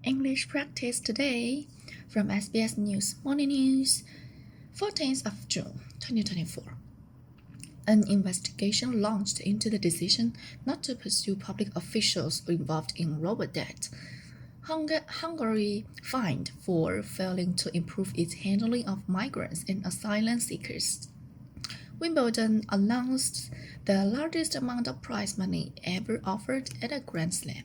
English practice today from SBS News Morning News, 14th of June 2024. An investigation launched into the decision not to pursue public officials involved in robo-debt. Hungary fined for failing to improve its handling of migrants and asylum seekers. Wimbledon announced the largest amount of prize money ever offered at a Grand Slam.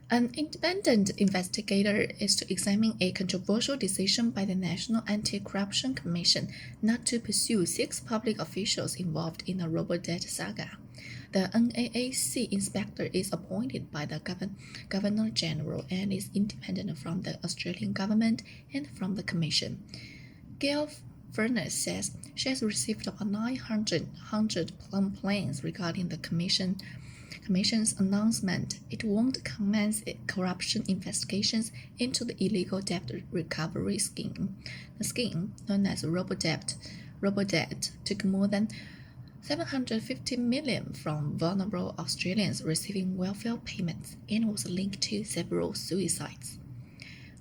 An independent investigator is to examine a controversial decision by the National Anti-Corruption Commission not to pursue 6 public officials involved in the robo-debt saga. The NAAC inspector is appointed by the Governor-General and is independent from the Australian government and from the Commission. Gail Furness says she has received about 900 complaints regarding the Commission's announcement it won't commence corruption investigations into the illegal debt recovery scheme. The scheme, known as robo-debt, took more than $750 million from vulnerable Australians receiving welfare payments and was linked to several suicides.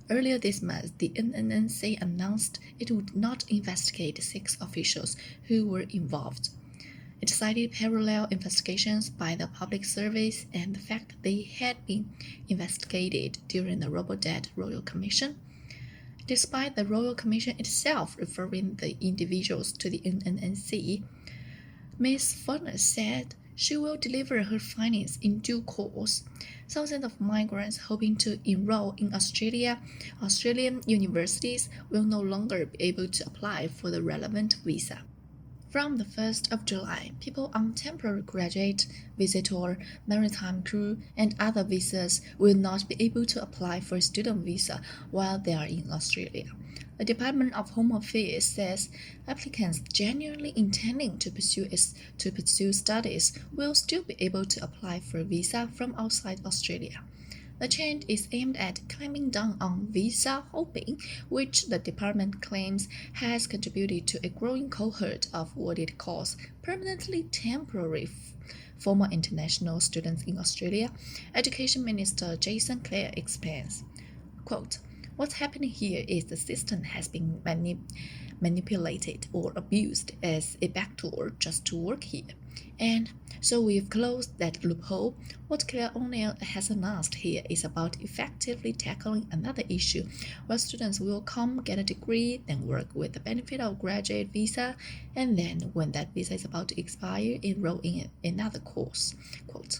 Earlier this month, the NNC announced it would not investigate 6 officials who were involved. It cited parallel investigations by the Public Service and the fact that they had been investigated during the Robo-Debt Royal Commission. Despite the Royal Commission itself referring the individuals to the NNC, Ms. Furness said she will deliver her findings in due course. Thousands of migrants hoping to enroll in Australian universities will no longer be able to apply for the relevant visa. From the 1st of July, people on temporary graduate, visitor, maritime crew, and other visas will not be able to apply for a student visa while they are in Australia. The Department of Home Affairs says applicants genuinely intending to pursue studies will still be able to apply for a visa from outside Australia. The change is aimed at clamping down on visa hopping, which the department claims has contributed to a growing cohort of what it calls permanently temporary former international students in Australia. Education Minister Jason Clare explains, quote, "What's happening here is the system has been manipulated or abused as a backdoor just to work here. And so we've closed that loophole. What Claire O'Neill has announced here is about effectively tackling another issue where students will come, get a degree, then work with the benefit of graduate visa, and then when that visa is about to expire, enroll in another course." Quote,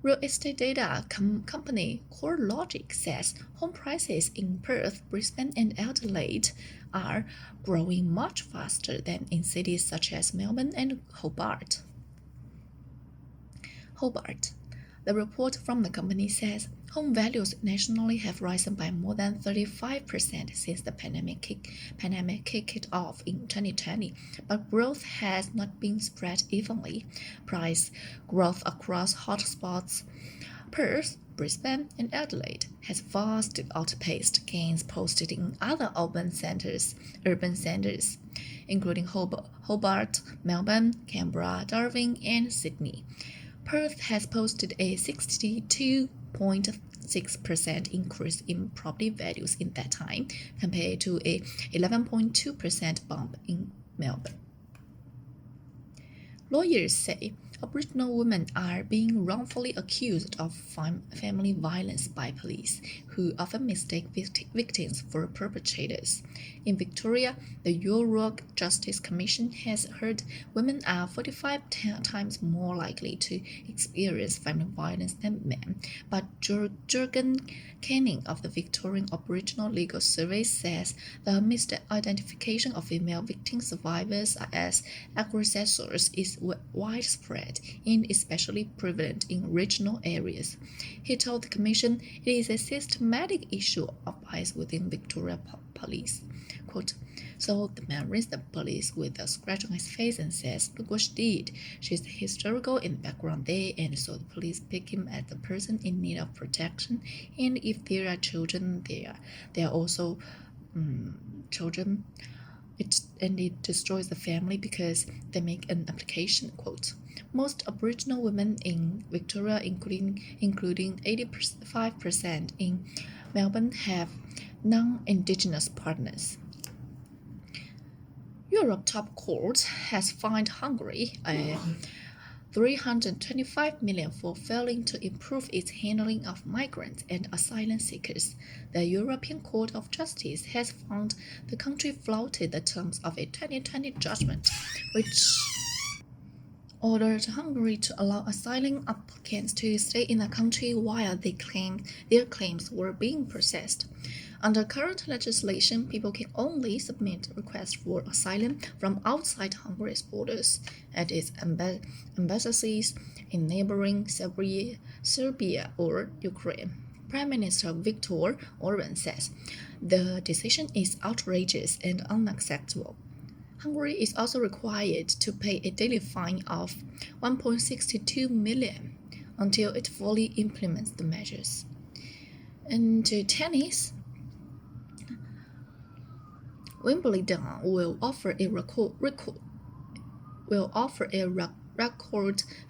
real estate data company CoreLogic says home prices in Perth, Brisbane, and Adelaide are growing much faster than in cities such as Melbourne and Hobart. The report from the company says home values nationally have risen by more than 35% since the pandemic kicked off in 2020, but growth has not been spread evenly. Price growth across hotspots, Perth, Brisbane, and Adelaide has vastly outpaced gains posted in other urban centers, including Hobart, Melbourne, Canberra, Darwin, and Sydney. Perth has posted a 62.6% increase in property values in that time, compared to a 11.2% bump in Melbourne. Lawyers say Aboriginal women are being wrongfully accused of family violence by police, who often mistake victims for perpetrators. In Victoria, the Europe Justice Commission has heard women are 45 times more likely to experience family violence than men, but Jurgen Canning of the Victorian Aboriginal Legal Service says the misidentification of female victim survivors as aggressors is widespread and especially prevalent in regional areas. He told the Commission it is a systematic issue of bias within Victoria Police. Quote, "So the man rings the police with a scratch on his face and says, 'Look what she did. She's hysterical in the background there,' and so the police pick him as the person in need of protection. And if there are children, there are also children it destroys the family because they make an application, quote. Most Aboriginal women in Victoria, including 85% in Melbourne, have non-Indigenous partners. Europe top court has fined Hungary $325 million for failing to improve its handling of migrants and asylum seekers. The European Court of Justice has found the country flouted the terms of a 2020 judgment, which ordered Hungary to allow asylum applicants to stay in the country while their claims were being processed. Under current legislation, people can only submit requests for asylum from outside Hungary's borders, at its embassies in neighboring Serbia or Ukraine. Prime Minister Viktor Orban says the decision is outrageous and unacceptable. Hungary is also required to pay a daily fine of $1.62 million until it fully implements the measures. And to tennis, Wimbledon will offer a record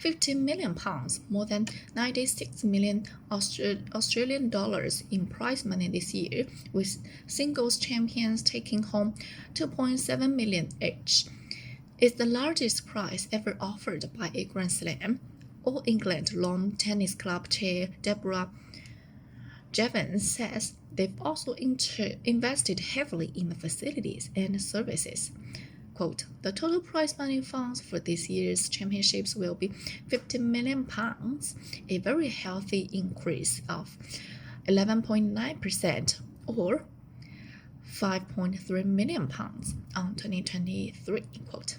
£15 million, more than 96 million Australian dollars in prize money this year, with singles champions taking home $2.7 million each. It's the largest prize ever offered by a Grand Slam. All England Lawn Tennis Club chair Deborah Jevons says they've also invested heavily in the facilities and services. Quote, the total prize money funds for this year's championships will be £50 million, a very healthy increase of 11.9% or £5.3 million on 2023. Quote,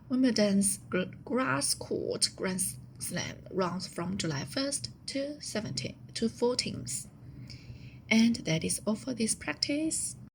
Wimbledon's grass court Grand Slam runs from July 1st to 14th. And that is all for this practice.